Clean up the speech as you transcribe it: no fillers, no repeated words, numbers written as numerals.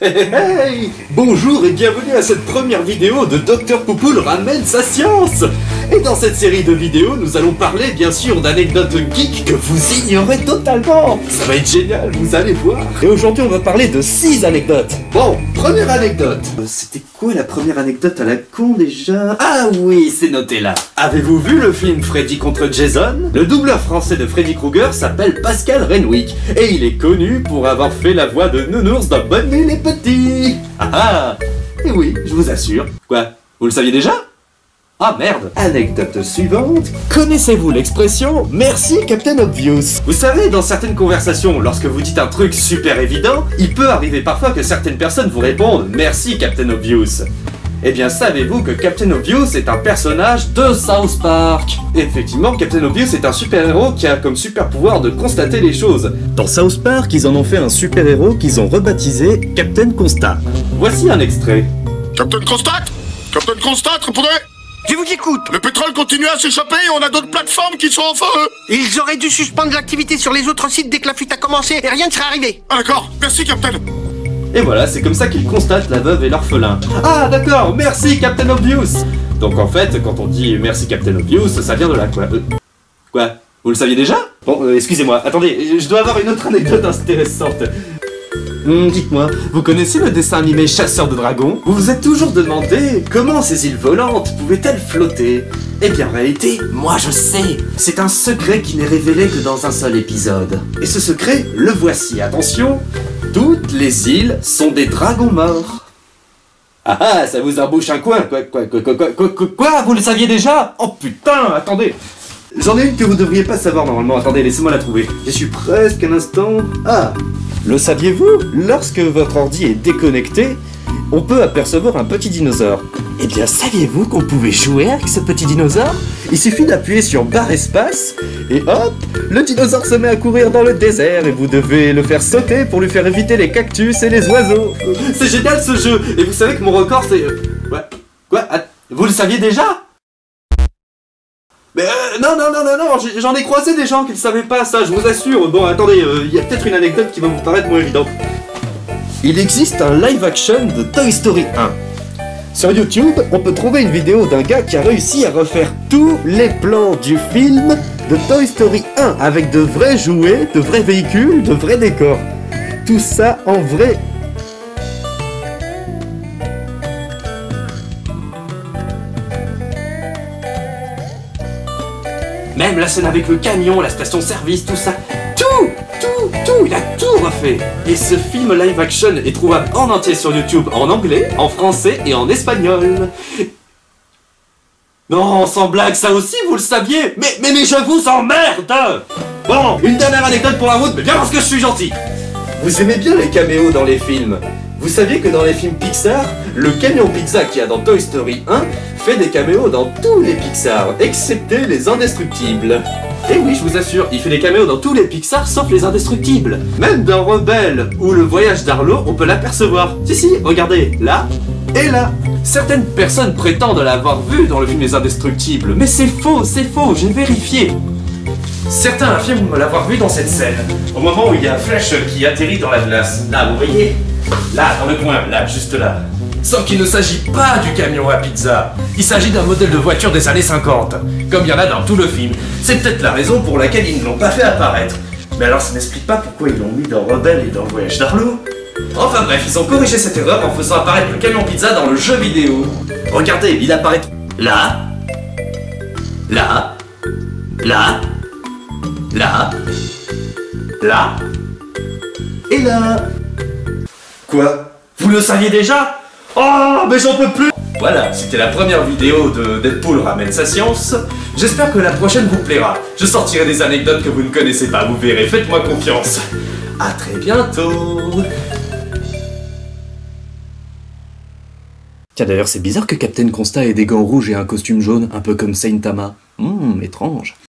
Hey, bonjour et bienvenue à cette première vidéo de Dr Poupoule ramène sa science. Et dans cette série de vidéos, nous allons parler bien sûr d'anecdotes geeks que vous ignorez totalement. Ça va être génial, vous allez voir. Et aujourd'hui, on va parler de 6 anecdotes. Bon, première anecdote. C'était quoi la première anecdote à la con déjà? Ah oui, c'est noté là. Avez-vous vu le film Freddy contre Jason? Le doubleur français de Freddy Krueger s'appelle Pascal Renwick. Et il est connu pour avoir fait la voix de Nounours dans Bonne Nuit les Petits. Ah ah. Et oui, je vous assure. Quoi? Vous le saviez déjà? Ah merde! Anecdote suivante. Connaissez-vous l'expression « Merci Captain Obvious » ? Vous savez, dans certaines conversations, lorsque vous dites un truc super évident, il peut arriver parfois que certaines personnes vous répondent « Merci Captain Obvious ». Eh bien, savez-vous que Captain Obvious est un personnage de South Park? Effectivement, Captain Obvious est un super-héros qui a comme super pouvoir de constater les choses. Dans South Park, ils en ont fait un super-héros qu'ils ont rebaptisé Captain Constat. Voici un extrait. Captain Constate! Captain Constate, répondez! Je vous écoute. Le pétrole continue à s'échapper et on a d'autres plateformes qui sont en feu! Ils auraient dû suspendre l'activité sur les autres sites dès que la fuite a commencé et rien ne serait arrivé. Ah d'accord, merci Captain! Et voilà, c'est comme ça qu'il constate la veuve et l'orphelin. Ah d'accord, merci Captain Obvious. Donc en fait, quand on dit merci Captain Obvious, ça vient de là quoi. Quoi? Vous le saviez déjà? Bon, excusez-moi, attendez, je dois avoir une autre anecdote intéressante. Dites-moi, vous connaissez le dessin animé Chasseur de Dragons? Vous vous êtes toujours demandé comment ces îles volantes pouvaient-elles flotter? Eh bien en réalité, moi je sais. C'est un secret qui n'est révélé que dans un seul épisode. Et ce secret, le voici, attention. Toutes les îles sont des dragons morts. Ah ah, ça vous embouche un coin. Quoi? Vous le saviez déjà? Oh putain, attendez. J'en ai une que vous devriez pas savoir normalement. Attendez, laissez-moi la trouver. Je suis presque un instant. Ah. Le saviez-vous? Lorsque votre ordi est déconnecté, on peut apercevoir un petit dinosaure. Eh bien, saviez-vous qu'on pouvait jouer avec ce petit dinosaure? Il suffit d'appuyer sur barre espace, et hop, le dinosaure se met à courir dans le désert, et vous devez le faire sauter pour lui faire éviter les cactus et les oiseaux. C'est génial ce jeu! Et vous savez que mon record c'est... Quoi? Vous le saviez déjà? Mais non, j'en ai croisé des gens qui ne savaient pas ça, je vous assure. Bon, attendez, il y a peut-être une anecdote qui va vous paraître moins évidente. Il existe un live action de Toy Story 1. Sur YouTube, on peut trouver une vidéo d'un gars qui a réussi à refaire tous les plans du film de Toy Story 1 avec de vrais jouets, de vrais véhicules, de vrais décors. Tout ça en vrai. Même la scène avec le camion, la station-service, tout ça. Tout, il a tout refait. Et ce film live action est trouvable en entier sur YouTube en anglais, en français et en espagnol. Non, sans blague, ça aussi vous le saviez. Mais je vous emmerde. Bon, une dernière anecdote pour la route, mais bien parce que je suis gentil. Vous aimez bien les caméos dans les films? Vous saviez que dans les films Pixar, le camion pizza qu'il y a dans Toy Story 1 fait des caméos dans tous les Pixar, excepté les Indestructibles. Et oui, je vous assure, il fait des caméos dans tous les Pixar sauf les Indestructibles. Même dans Rebelle ou Le Voyage d'Arlo, on peut l'apercevoir. Si, regardez, là et là. Certaines personnes prétendent l'avoir vu dans le film Les Indestructibles, mais c'est faux, j'ai vérifié. Certains affirment l'avoir vu dans cette scène, au moment où il y a Flash qui atterrit dans la glace. Là, vous voyez? Là, dans le coin, là, juste là. Sauf qu'il ne s'agit pas du camion à pizza. Il s'agit d'un modèle de voiture des années 50, comme il y en a dans tout le film. C'est peut-être la raison pour laquelle ils ne l'ont pas fait apparaître. Mais alors ça n'explique pas pourquoi ils l'ont mis dans Rebelle et dans Voyage d'Arlo. Enfin bref, ils ont corrigé cette erreur en faisant apparaître le camion pizza dans le jeu vidéo. Regardez, il apparaît là, là, là, là, là, et là. Quoi? Vous le saviez déjà? Oh, mais j'en peux plus! Voilà, c'était la première vidéo de Deadpool ramène sa science. J'espère que la prochaine vous plaira. Je sortirai des anecdotes que vous ne connaissez pas, vous verrez, faites-moi confiance. À très bientôt! Tiens, d'ailleurs, c'est bizarre que Captain Constat ait des gants rouges et un costume jaune, un peu comme Saitama. Étrange.